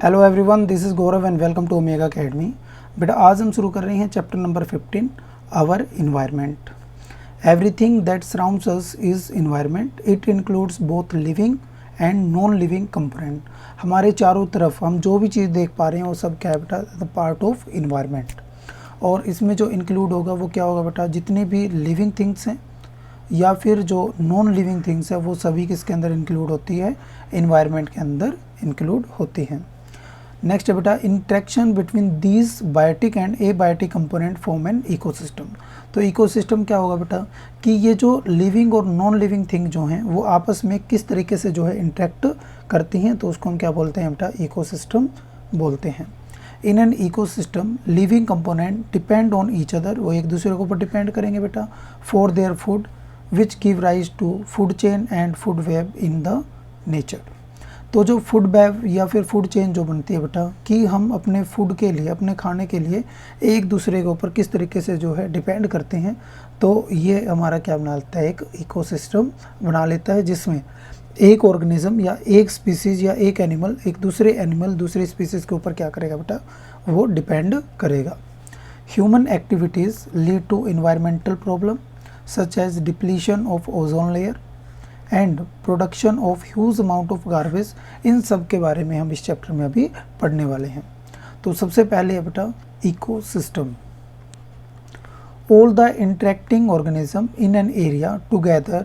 Hello everyone, this is Gaurav and welcome to Omega Academy. बेटा आज हम शुरू कर रहे हैं chapter number 15, our environment. Everything that surrounds us is environment. It includes both living and non living component. हमारे चारों तरफ हम जो भी चीज़ देख पा रहे हैं वो सब क्या है बेटा, द पार्ट ऑफ इन्वायरमेंट। और इसमें जो इंक्लूड होगा वो क्या होगा बेटा, जितने भी लिविंग थिंग्स हैं या फिर जो नॉन लिविंग थिंग्स है वो सभी किसके अंदर इंक्लूड होती है, इन्वायरमेंट के अंदर इंक्लूड होती हैं। नेक्स्ट है बेटा, interaction between these biotic and abiotic component form an ecosystem. तो इकोसिस्टम क्या होगा बेटा कि ये जो लिविंग और नॉन लिविंग थिंग जो हैं वो आपस में किस तरीके से जो है इंटरेक्ट करती हैं, तो उसको हम क्या बोलते हैं बेटा, इकोसिस्टम बोलते हैं। In an ecosystem living component depend on each other, वो एक दूसरे के ऊपर डिपेंड करेंगे बेटा, for their food which give rise to food chain and food web in the nature. तो जो फूड वेब या फिर फूड चेन जो बनती है बेटा कि हम अपने फूड के लिए, अपने खाने के लिए एक दूसरे के ऊपर किस तरीके से जो है डिपेंड करते हैं, तो ये हमारा क्या बना लेता है, एक इकोसिस्टम बना लेता है, जिसमें एक ऑर्गेनिज्म या एक स्पीसीज या एक एनिमल दूसरे स्पीसीज के ऊपर क्या करेगा बेटा, वो डिपेंड करेगा। Human activities lead to environmental problem such as depletion of ozone layer and production of huge amount of garbage. इन सब के बारे में हम इस चैप्टर में अभी पढ़ने वाले हैं। तो सबसे पहले है बेटा ecosystem. All the interacting organism in an area together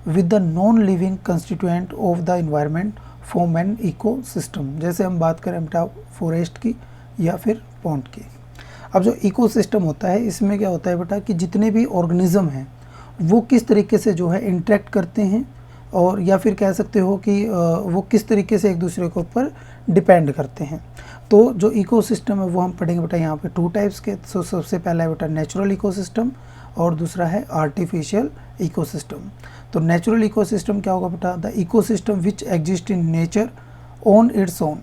with the non living constituent of the environment form an ecosystem. जैसे हम बात करें बेटा फॉरेस्ट की या फिर पॉन्ड की। अब जो इकोसिस्टम होता है इसमें क्या होता है बेटा कि जितने भी ऑर्गेनिज्म हैं वो किस तरीके से जो है इंटरेक्ट करते हैं, और या फिर कह सकते हो कि वो किस तरीके से एक दूसरे के ऊपर डिपेंड करते हैं। तो जो इकोसिस्टम है वो हम पढ़ेंगे बेटा यहाँ पे 2 टाइप्स के। तो सबसे पहला है बेटा नेचुरल इकोसिस्टम और दूसरा है आर्टिफिशियल इकोसिस्टम। तो नेचुरल इकोसिस्टम क्या होगा बेटा, the ecosystem which exist in nature on its own.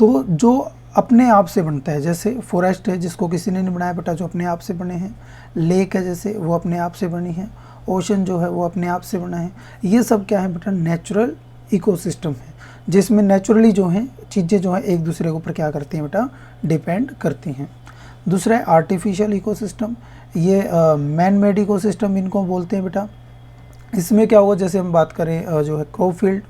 तो जो अपने आप से बनता है, जैसे फॉरेस्ट है जिसको किसी ने नहीं बनाया बेटा, जो अपने आप से बने हैं। लेक है जैसे वो अपने आप से बनी है। ओशन जो है वो अपने आप से बना है। ये सब क्या है बेटा, नेचुरल इकोसिस्टम है, जिसमें नेचुरली जो हैं चीज़ें जो हैं एक दूसरे के ऊपर क्या करती हैं बेटा, डिपेंड करती हैं। दूसरा है आर्टिफिशियल इकोसिस्टम। ये मैन मेड इकोसिस्टम इनको बोलते हैं बेटा। इसमें क्या होगा, जैसे हम बात करें जो है क्रॉपफील्ड,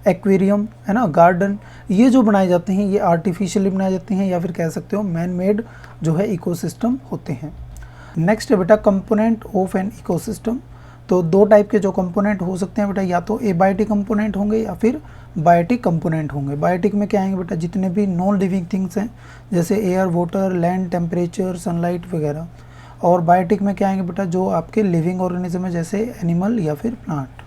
एक्वेरियम है ना, गार्डन, ये जो बनाए जाते हैं ये आर्टिफिशियली बनाए जाते हैं या फिर कह सकते हो मैन मेड जो है इकोसिस्टम होते हैं। नेक्स्ट है बेटा कंपोनेंट ऑफ एन इकोसिस्टम। तो 2 टाइप के जो कंपोनेंट हो सकते हैं बेटा, या तो एबायोटिक कंपोनेंट होंगे या फिर बायोटिक कंपोनेंट होंगे। बायोटिक में क्या आएंगे बेटा, जितने भी नॉन लिविंग थिंग्स हैं जैसे air, water, land, temperature, sunlight वगैरह। और बायोटिक में क्या आएंगे बेटा, जो आपके लिविंग ऑर्गेनिज्म है जैसे एनिमल या फिर प्लांट।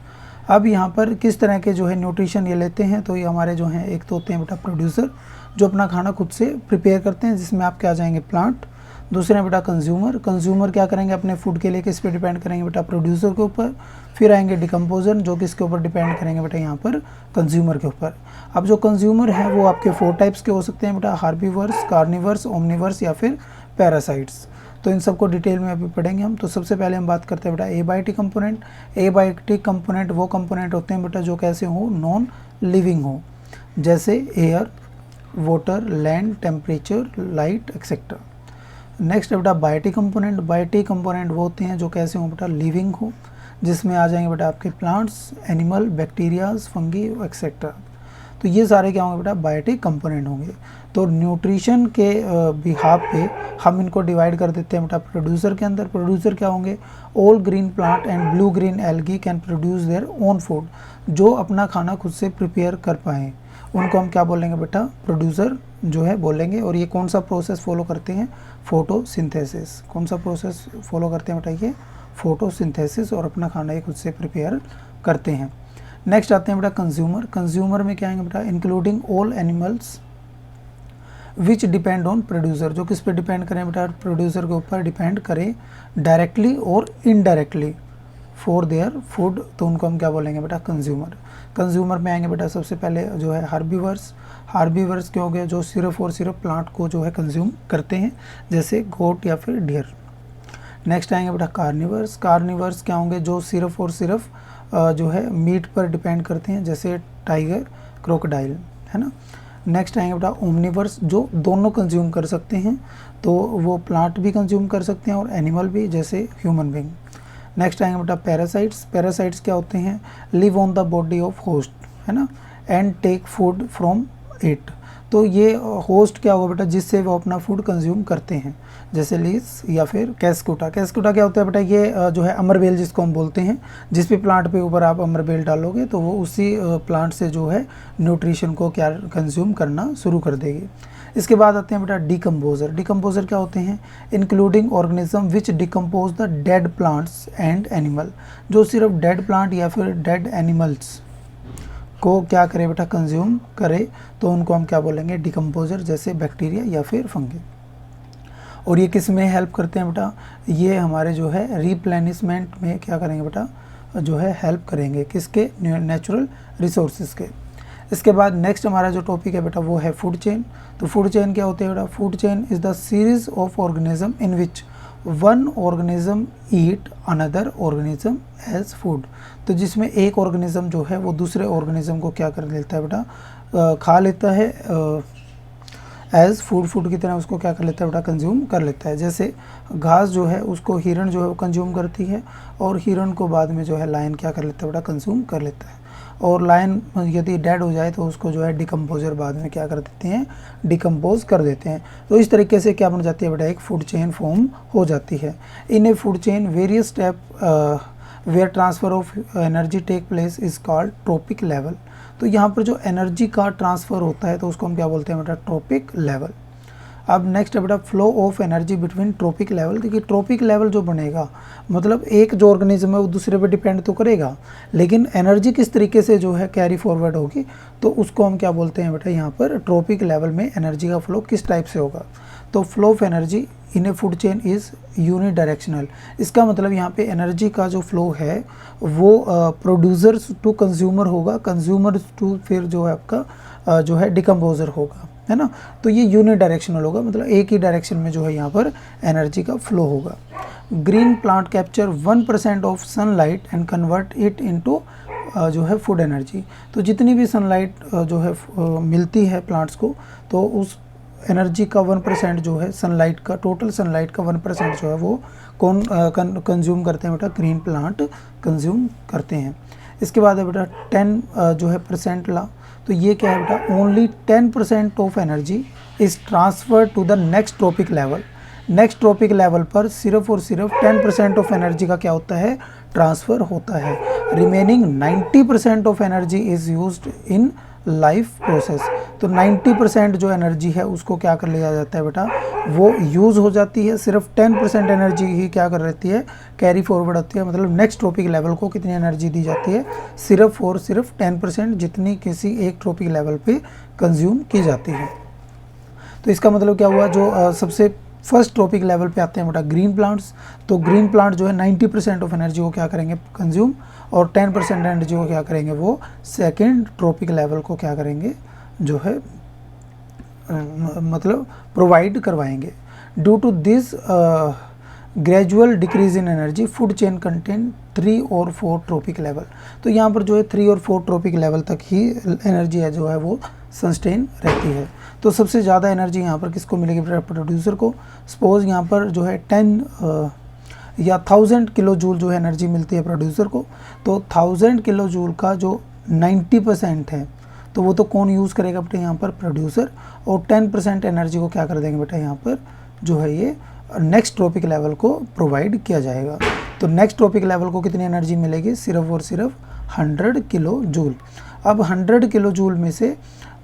अब यहाँ पर किस तरह के जो है न्यूट्रिशन ये लेते हैं, तो ये हमारे जो हैं एक तो होते हैं बेटा प्रोड्यूसर, जो अपना खाना खुद से प्रिपेयर करते हैं, जिसमें आप क्या आ जाएंगे प्लांट। दूसरे हैं बेटा कंज्यूमर। कंज्यूमर क्या करेंगे, अपने फूड के लिए किस पे डिपेंड करेंगे बेटा, प्रोड्यूसर के ऊपर। फिर आएंगे डिकम्पोजर, जो किसके ऊपर डिपेंड करेंगे बेटा, यहाँ पर कंज्यूमर के ऊपर। अब जो कंज्यूमर है वो आपके 4 टाइप्स के हो सकते हैं बेटा, हार्बीवर्स, कार्निवर्स, ओमनिवर्स या फिर पैरासाइट्स। तो इन सबको डिटेल में अभी पढ़ेंगे हम। तो सबसे पहले हम बात करते हैं बेटा एबायोटिक कंपोनेंट। एबायोटिक कंपोनेंट वो कंपोनेंट होते हैं बेटा जो कैसे हो, नॉन लिविंग हो, जैसे air, water, land, temperature, light etcetera. Next है बेटा बायोटिक कंपोनेंट। बायोटिक कंपोनेंट वो होते हैं जो कैसे हो बेटा, लिविंग हो, जिसमें आ जाएंगे बेटा आपके plants, animal, bacterias, fungi etcetera. तो ये सारे क्या होंगे बेटा, बायोटिक कंपोनेंट होंगे। तो न्यूट्रिशन के बिहाफ पे हम इनको डिवाइड कर देते हैं बेटा प्रोड्यूसर के अंदर। प्रोड्यूसर क्या होंगे, all green plant and blue green algae can produce their own food. जो अपना खाना खुद से प्रिपेयर कर पाएँ उनको हम क्या बोलेंगे बेटा, प्रोड्यूसर जो है बोलेंगे। और ये कौन सा प्रोसेस फॉलो करते हैं, फोटोसिंथेसिस। कौन सा प्रोसेस फॉलो करते हैं बेटा, ये फोटोसिंथेसिस, और अपना खाना ये खुद से प्रिपेयर करते हैं। नेक्स्ट आते हैं बेटा कंज्यूमर। कंज्यूमर में क्या आएंगे बेटा, including all animals which depend on producer. जो किस पे डिपेंड करें बेटा, प्रोड्यूसर के ऊपर डिपेंड करें डायरेक्टली और इनडायरेक्टली फॉर देयर फूड, तो उनको हम क्या बोलेंगे बेटा, कंज्यूमर। कंज्यूमर में आएंगे बेटा सबसे पहले जो है हार्बीवर्स। हार्बीवर्स क्या हो गए, जो सिर्फ और सिर्फ प्लांट को जो है कंज्यूम करते हैं, जैसे गोट या फिर डियर। नेक्स्ट आएंगे बेटा कार्निवर्स। कार्निवर्स क्या होंगे, जो सिर्फ और सिर्फ जो है मीट पर डिपेंड करते हैं, जैसे टाइगर, क्रोकोडाइल, है ना। नेक्स्ट आएंगे बेटा ओमनिवर्स, जो दोनों कंज्यूम कर सकते हैं, तो वो प्लांट भी कंज्यूम कर सकते हैं और एनिमल भी, जैसे ह्यूमन बींग। नेक्स्ट आएंगे बेटा पैरासाइट्स। पैरासाइट्स क्या होते हैं? Live on the body of host, है ना, and take food from it. तो ये होस्ट क्या होगा बेटा, जिससे वो अपना फूड कंज्यूम करते हैं, जैसे लीस या फिर कैस्कुटा। कैस्कुटा क्या होता है बेटा? ये जो है अमरबेल जिसको हम बोलते हैं, जिस भी प्लांट पे ऊपर आप अमरबेल डालोगे तो वो उसी प्लांट से जो है न्यूट्रिशन को क्या कंज्यूम करना शुरू कर देगी। इसके बाद आते हैं बेटा डिकम्पोजर। डिकम्पोजर क्या होते हैं? Including organism which decompose the dead plants and animal, जो सिर्फ डेड प्लांट या फिर डेड एनिमल्स को क्या करे बेटा, कंज्यूम करे, तो उनको हम क्या बोलेंगे? डिकम्पोजर, जैसे बैक्टीरिया या फिर फंगी। और ये किस में हेल्प करते हैं बेटा? ये हमारे जो है रिप्लेनिशमेंट में क्या करेंगे बेटा, जो है हेल्प करेंगे, किसके? नेचुरल रिसोर्सेज के। इसके बाद नेक्स्ट हमारा जो टॉपिक है बेटा वो है फूड चेन। तो फूड चेन क्या होते हैं बेटा? Food chain is the series of organism in which one organism eat another organism as food. तो जिसमें एक ऑर्गेनिज्म जो है वो दूसरे ऑर्गेनिज्म को क्या कर लेता है बेटा, खा लेता है एज फूड, फूड की तरह उसको क्या कर लेता है बेटा, कंज्यूम कर लेता है। जैसे घास जो है उसको हिरण जो है वो कंज्यूम करती है, और हिरण को बाद में जो है लायन क्या कर लेता है बेटा, कंज्यूम कर लेता है। और लायन यदि डेड हो जाए तो उसको जो है डिकम्पोजर बाद में क्या कर देते हैं, डिकम्पोज कर देते हैं। तो इस तरीके से क्या बन जाती है बेटा, एक फूड चेन फॉर्म हो जाती है। In a food chain various step where transfer of energy take place is called trophic level. तो यहाँ पर जो एनर्जी का ट्रांसफ़र होता है तो उसको हम क्या बोलते हैं बेटा, ट्रोपिक लेवल। अब नेक्स्ट है बेटा flow of energy between trophic level. देखिए ट्रोपिक लेवल जो बनेगा, मतलब एक जो ऑर्गेनिज्म है वो दूसरे पे डिपेंड तो करेगा, लेकिन एनर्जी किस तरीके से जो है कैरी फॉरवर्ड होगी, तो उसको हम क्या बोलते हैं बेटा, यहाँ पर ट्रोपिक लेवल में एनर्जी का फ्लो किस टाइप से होगा। तो flow of energy in a food chain is unidirectional. इसका मतलब यहाँ पे एनर्जी का जो फ्लो है वो प्रोड्यूसर टू कंज्यूमर होगा, कंज्यूमर टू फिर जो है आपका जो है डिकम्पोजर होगा, है ना। तो ये यूनि डायरेक्शनल होगा, मतलब एक ही डायरेक्शन में जो है यहाँ पर एनर्जी का फ्लो होगा। Green plant capture 1% of sunlight and convert it into जो है फूड एनर्जी। तो जितनी भी सनलाइट जो है मिलती है प्लांट्स को, तो उस एनर्जी का 1% जो है सनलाइट का, टोटल सनलाइट का 1% जो है वो कौन कंज्यूम करते हैं बेटा, ग्रीन प्लांट कंज्यूम करते हैं। इसके बाद है बेटा 10 जो है परसेंट ला। तो ये क्या है बेटा, only 10% of energy is transfer to the next trophic level. Next trophic level पर सिर्फ और सिर्फ 10% ऑफ एनर्जी का क्या होता है, ट्रांसफ़र होता है। Remaining 90% of energy is used in life process. तो 90% जो एनर्जी है उसको क्या कर लिया जाता है बेटा, वो यूज़ हो जाती है। सिर्फ 10% एनर्जी ही क्या कर रहती है, कैरी फॉरवर्ड होती है। मतलब नेक्स्ट ट्रॉपिक लेवल को कितनी एनर्जी दी जाती है, सिर्फ और सिर्फ 10%, जितनी किसी एक ट्रॉपिक लेवल पे कंज्यूम की जाती है। तो इसका मतलब क्या हुआ, जो सबसे फर्स्ट ट्रॉपिक लेवल पे आते हैं बेटा ग्रीन प्लांट्स, तो ग्रीन प्लांट जो है 90% ऑफ एनर्जी को क्या करेंगे, कंज्यूम, और 10% एनर्जी को क्या करेंगे, वो सेकेंड ट्रॉपिक लेवल को क्या करेंगे, जो है मतलब प्रोवाइड करवाएंगे। Due to this gradual decrease in energy food chain contain 3 और 4 ट्रॉपिक लेवल। तो यहाँ पर जो है 3 और 4 ट्रॉपिक लेवल तक ही एनर्जी है जो है वो सस्टेन रहती है। तो सबसे ज़्यादा एनर्जी यहाँ पर किसको मिलेगी, प्रोड्यूसर को। सपोज यहाँ पर जो है 10 या 1000 किलो जूल जो है एनर्जी मिलती है प्रोड्यूसर को, तो 1000 किलो जूल का जो 90% है तो वो तो कौन यूज़ करेगा बेटा, यहाँ पर प्रोड्यूसर। और 10% एनर्जी को क्या कर देंगे बेटा, यहाँ पर जो है ये नेक्स्ट ट्रॉपिक लेवल को प्रोवाइड किया जाएगा। तो नेक्स्ट ट्रॉपिक लेवल को कितनी एनर्जी मिलेगी, सिर्फ और सिर्फ 100 किलो जूल। अब 100 किलो जूल में से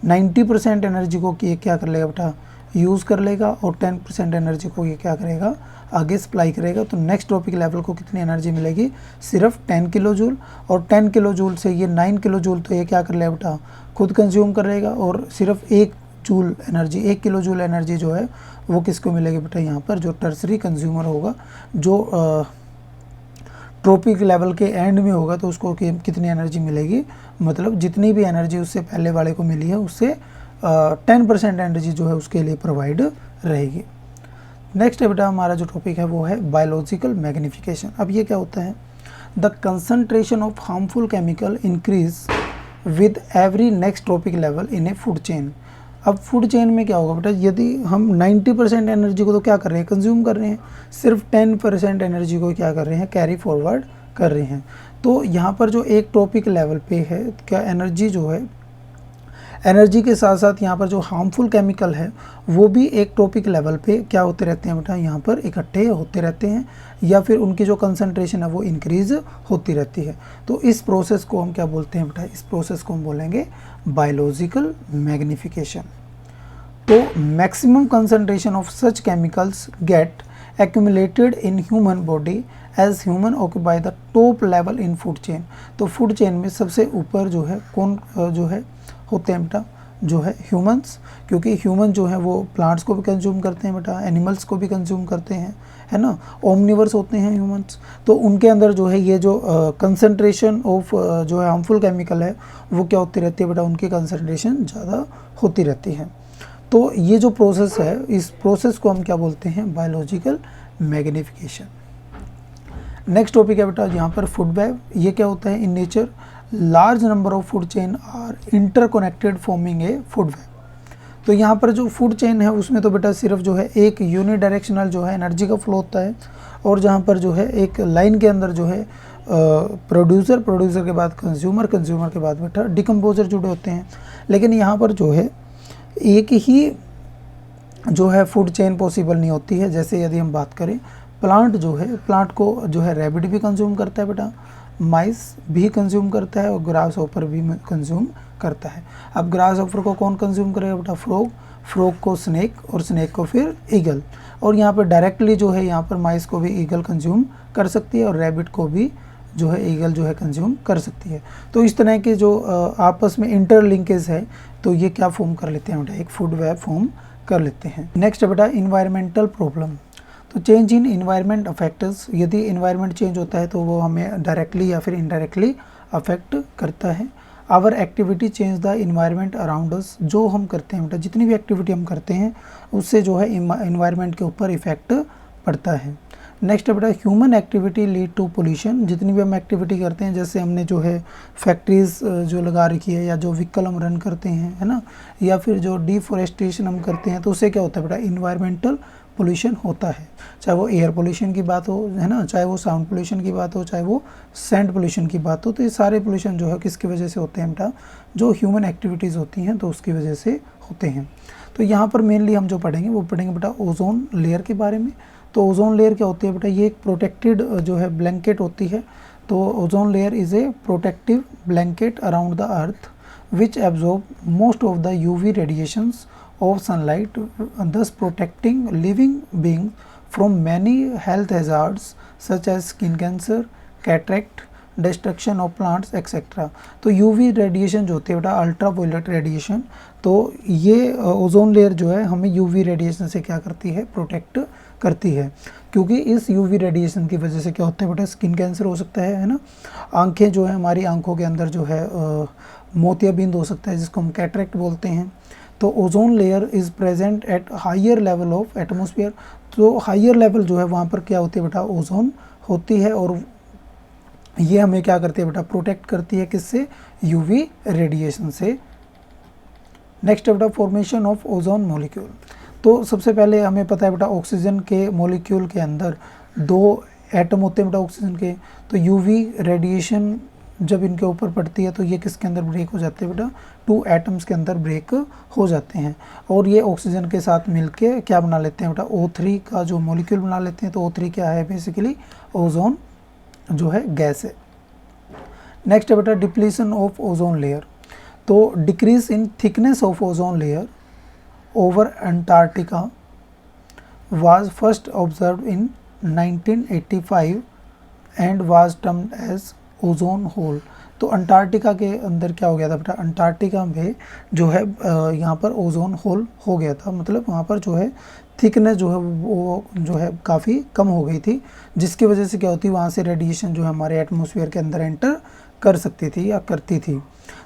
90% एनर्जी को ये क्या कर लेगा बेटा, यूज़ कर लेगा, और 10% एनर्जी को ये क्या करेगा, आगे सप्लाई करेगा। तो नेक्स्ट ट्रॉपिक लेवल को कितनी एनर्जी मिलेगी, सिर्फ 10 किलो जूल। और 10 किलो जूल से ये 9 किलो जूल तो ये क्या कर लेगा बेटा, खुद कंज्यूम करेगा, और सिर्फ 1 joule energy, 1 kilo joule energy जो है वो किसको मिलेगी बेटा, यहाँ पर जो टर्सरी कंज्यूमर होगा, जो ट्रॉपिक लेवल के एंड में होगा, तो उसको कितनी एनर्जी मिलेगी, मतलब जितनी भी एनर्जी उससे पहले वाले को मिली है उससे 10% एनर्जी जो है उसके लिए प्रोवाइड रहेगी। नेक्स्ट है बेटा हमारा जो टॉपिक है वो है बायोलॉजिकल मैग्निफिकेशन। अब ये क्या होता है, the concentration of harmful chemical increase with every next trophic level in a food chain. अब फूड चेन में क्या होगा बेटा, यदि हम 90% एनर्जी को तो क्या कर रहे हैं, कंज्यूम कर रहे हैं, सिर्फ 10% एनर्जी को क्या कर रहे हैं, कैरी फॉरवर्ड कर रहे हैं। तो यहाँ पर जो एक टॉपिक लेवल पे है, क्या एनर्जी जो है, एनर्जी के साथ साथ यहाँ पर जो हार्मफुल केमिकल है वो भी एक टॉपिक लेवल पे क्या होते रहते हैं बेटा, यहाँ पर इकट्ठे होते रहते हैं, या फिर उनकी जो कंसंट्रेशन है वो इंक्रीज होती रहती है। तो इस प्रोसेस को हम क्या बोलते हैं बेटा, इस प्रोसेस को हम बोलेंगे बायोलॉजिकल मैग्निफिकेशन। तो maximum concentration of such chemicals get accumulated in human body as human occupy the top level in food chain। तो फूड चेन में सबसे ऊपर जो है कौन जो है होते हैं बेटा, जो है ह्यूमंस, क्योंकि ह्यूमन जो है वो प्लांट्स को भी कंज्यूम करते हैं बेटा, एनिमल्स को भी कंज्यूम करते हैं, है ना, ओमनिवर्स होते हैं ह्यूमंस। तो उनके अंदर जो है ये जो कंसंट्रेशन ऑफ जो है हार्मफुल केमिकल है वो क्या होती रहती है बेटा, उनकी कंसंट्रेशन ज़्यादा होती रहती है। तो ये जो प्रोसेस है, इस प्रोसेस को हम क्या बोलते हैं, बायोलॉजिकल मैग्निफिकेशन। नेक्स्ट टॉपिक है बेटा यहाँ पर फूड वेब। ये क्या होता है, in nature large number of food chain are interconnected forming a food web. तो यहाँ पर जो फूड चेन है उसमें तो बेटा सिर्फ जो है एक यूनिडायरेक्शनल जो है एनर्जी का फ्लो होता है, और जहाँ पर जो है एक लाइन के अंदर जो है प्रोड्यूसर के बाद कंज्यूमर के बाद बेटा डिकम्पोजर जुड़े होते हैं। लेकिन यहाँ पर जो है एक ही जो है फूड चेन पॉसिबल नहीं होती है। जैसे यदि हम बात करें प्लांट जो है, प्लांट को जो है रैबिट भी कंज्यूम करता है बेटा, माइस भी कंज्यूम करता है, और ग्रास हॉपर भी कंज्यूम करता है। अब ग्रास हॉपर को कौन कंज्यूम करेगा बेटा, फ्रॉग को स्नेक, और स्नेक को फिर ईगल। और यहाँ पर डायरेक्टली जो है यहाँ पर माइस को भी ईगल कंज्यूम कर सकती है, और रैबिट को भी जो है ईगल जो है कंज्यूम कर सकती है। तो इस तरह के जो आपस में इंटरलिंकेज है, तो ये क्या फॉर्म कर लेते हैं बेटा, एक फूड वेब फॉर्म कर लेते हैं। नेक्स्ट है बेटा इन्वायरमेंटल प्रॉब्लम। तो चेंज इन इन्वायरमेंट अफेक्ट्स, यदि इन्वायरमेंट चेंज होता है तो वो हमें डायरेक्टली या फिर इनडायरेक्टली अफेक्ट करता है। Our activity change the environment around us, जो हम करते हैं बेटा, जितनी भी एक्टिविटी हम करते हैं उससे जो है इन्वायरमेंट के ऊपर इफेक्ट पड़ता है। नेक्स्ट है बेटा human activity lead to pollution. जितनी भी हम एक्टिविटी करते हैं, जैसे हमने जो है फैक्ट्रीज जो लगा रखी है, या जो व्हीकल हम रन करते हैं, है ना, या फिर जो डिफॉरेस्टेशन हम करते हैं, तो उससे क्या होता है बेटा, इन्वायरमेंटल पोल्यूशन होता है। चाहे वो एयर पोल्यूशन की बात हो, है ना, चाहे वो साउंड पोल्यूशन की बात हो, चाहे वो सैंड पोल्यूशन की बात हो, तो ये सारे पोल्यूशन जो है किसकी वजह से होते हैं बेटा, जो ह्यूमन एक्टिविटीज़ होती हैं तो उसकी वजह से होते हैं। तो यहाँ पर मेनली हम जो पढ़ेंगे वो पढ़ेंगे बेटा ओजोन लेयर के बारे में। तो ओजोन लेयर क्या होती है बेटा, ये एक प्रोटेक्टेड जो है ब्लैंकेट होती है। तो ozone layer is a protective blanket around the earth which absorb most of the UV radiations of sunlight, thus protecting living beings from many health hazards such as skin cancer, cataract, destruction of plants etc। तो UV radiation जो होती है बेटा, ultraviolet radiation, तो ये ozone layer जो है हमें यूवी रेडिएशन से क्या करती है, प्रोटेक्ट करती है। क्योंकि इस यूवी रेडिएशन की वजह से क्या होता है बेटा, स्किन कैंसर हो सकता है ना, आंखें जो है हमारी आंखों के अंदर जो है मोतियाबिंद हो सकता है, जिसको हम कैटरेक्ट बोलते हैं। तो ozone layer is present at higher level of atmosphere. तो हायर लेवल जो है वहाँ पर क्या होती है बेटा, ओजोन होती है, और ये हमें क्या करती है बेटा, प्रोटेक्ट करती है किससे, यूवी रेडिएशन से। नेक्स्ट है बेटा फॉर्मेशन ऑफ ओजोन मॉलिक्यूल। तो सबसे पहले हमें पता है बेटा ऑक्सीजन के मॉलिक्यूल के अंदर 2 एटम होते हैं बेटा ऑक्सीजन के। तो यूवी रेडिएशन जब इनके ऊपर पड़ती है तो ये किसके अंदर ब्रेक हो जाते हैं बेटा, 2 एटम्स के अंदर ब्रेक हो जाते हैं, और ये ऑक्सीजन के साथ मिलके क्या बना लेते हैं बेटा, O3 का जो मॉलिक्यूल बना लेते हैं। तो O3 क्या है, बेसिकली ओजोन जो है गैस है। नेक्स्ट है बेटा डिप्लीशन ऑफ ओजोन लेयर। तो decrease in thickness of ozone layer over Antarctica was first observe in 1985 and was termed as ozone hole. तो अंटार्कटिका के अंदर क्या हो गया था बेटा, अंटार्कटिका में जो है यहाँ पर ओजोन होल हो गया था, मतलब वहाँ पर जो है थिकनेस जो है वो जो है काफ़ी कम हो गई थी, जिसकी वजह से क्या होती, वहाँ से रेडिएशन जो है हमारे एटमॉस्फेयर के अंदर एंटर कर सकती थी या करती थी।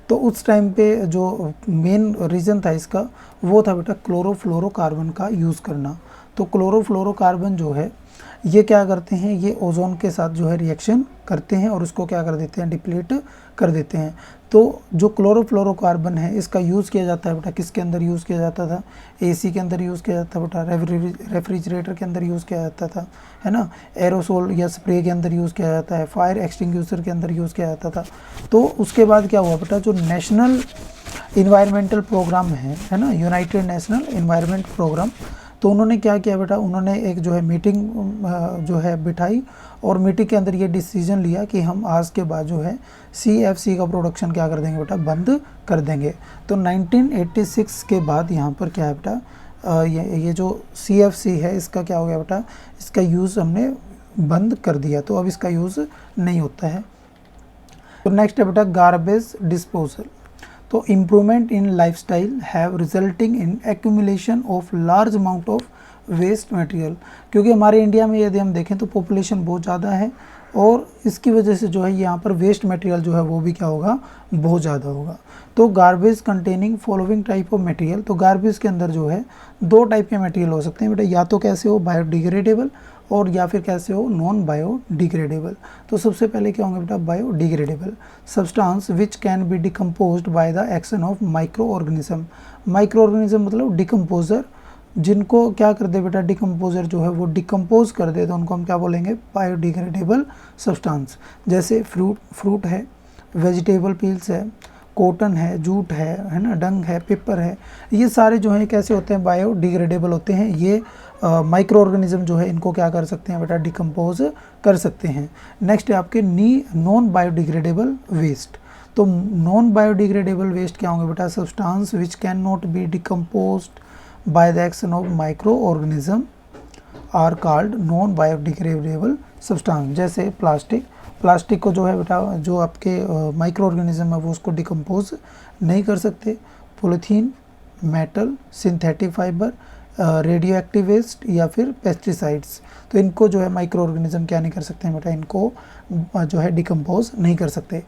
तो उस टाइम पे जो मेन रीज़न था इसका वो था बेटा क्लोरोफ्लोरोकार्बन का यूज़ करना। तो क्लोरोफ्लोरोकार्बन जो है ये क्या करते हैं, ये ओजोन के साथ जो है रिएक्शन करते हैं और उसको क्या कर देते हैं, डिप्लीट कर देते हैं। तो जो क्लोरोफ्लोरोकार्बन है इसका यूज़ किया जाता है बेटा, किसके अंदर यूज़ किया जाता था, एसी के अंदर यूज़ किया जाता था बेटा, रेफ्रिजरेटर के अंदर यूज़ किया जाता था, है ना, एरोसोल या स्प्रे के अंदर यूज़ किया जाता है, फायर एक्सटिंग्विशर के अंदर यूज़ किया जाता था। तो उसके बाद क्या हुआ बेटा, जो नेशनल इन्वायरमेंटल प्रोग्राम है ना, यूनाइटेड नेशनल इन्वायरमेंट प्रोग्राम, तो उन्होंने क्या किया बेटा, उन्होंने एक जो है मीटिंग जो है बिठाई और मीटिंग के अंदर ये डिसीजन लिया कि हम आज के बाद जो है CFC का प्रोडक्शन क्या कर देंगे बेटा, बंद कर देंगे। तो 1986 के बाद यहाँ पर क्या है बेटा, ये जो CFC है इसका क्या हो गया बेटा, इसका यूज़ हमने बंद कर दिया, तो अब इसका यूज़ नहीं होता है। तो नेक्स्ट है बेटा गार्बेज डिस्पोजल। तो improvement in lifestyle have resulting in accumulation of large amount of waste material. क्योंकि हमारे इंडिया में यदि हम देखें तो पॉपुलेशन बहुत ज़्यादा है और इसकी वजह से जो है यहाँ पर वेस्ट मटेरियल जो है वो भी क्या होगा, बहुत ज़्यादा होगा। तो garbage containing following type of material, तो गार्बेज के अंदर जो है 2 टाइप के मटेरियल हो सकते हैं बेटा, या तो कैसे हो बायोडिग्रेडेबल और या फिर कैसे हो नॉन बायोडिग्रेडेबल। तो सबसे पहले क्या होंगे बेटा, biodegradable substance which can be decomposed by the action of micro organism. Micro organism मतलब डिकम्पोजर, जिनको क्या कर दे बेटा, डिकम्पोजर जो है वो डिकम्पोज कर दे, तो उनको हम क्या बोलेंगे, बायोडिग्रेडेबल सब्सटेंस। जैसे फ्रूट है, वेजिटेबल पील्स है, कॉटन है, जूट है ना, डंग है, पेपर है, ये सारे जो हैं कैसे होते हैं, बायोडिग्रेडेबल होते हैं। ये माइक्रो ऑर्गेनिज्म जो है इनको क्या कर सकते हैं बेटा, डिकम्पोज कर सकते हैं। नेक्स्ट है आपके नॉन बायोडिग्रेडेबल वेस्ट। तो नॉन बायोडिग्रेडेबल वेस्ट क्या होंगे बेटा, substance which can not be decomposed by the action of micro organism are called non biodegradable substance. जैसे प्लास्टिक को जो है बेटा, जो आपके माइक्रो ऑर्गेनिज्म है वो उसको डिकम्पोज नहीं कर सकते। Polythene, metal, synthetic fibre, radio active waste या फिर पेस्टिसाइड्स, तो इनको जो है माइक्रो ऑर्गेनिज्म क्या नहीं कर सकते हैं बेटा, इनको जो है डिकम्पोज नहीं कर सकते।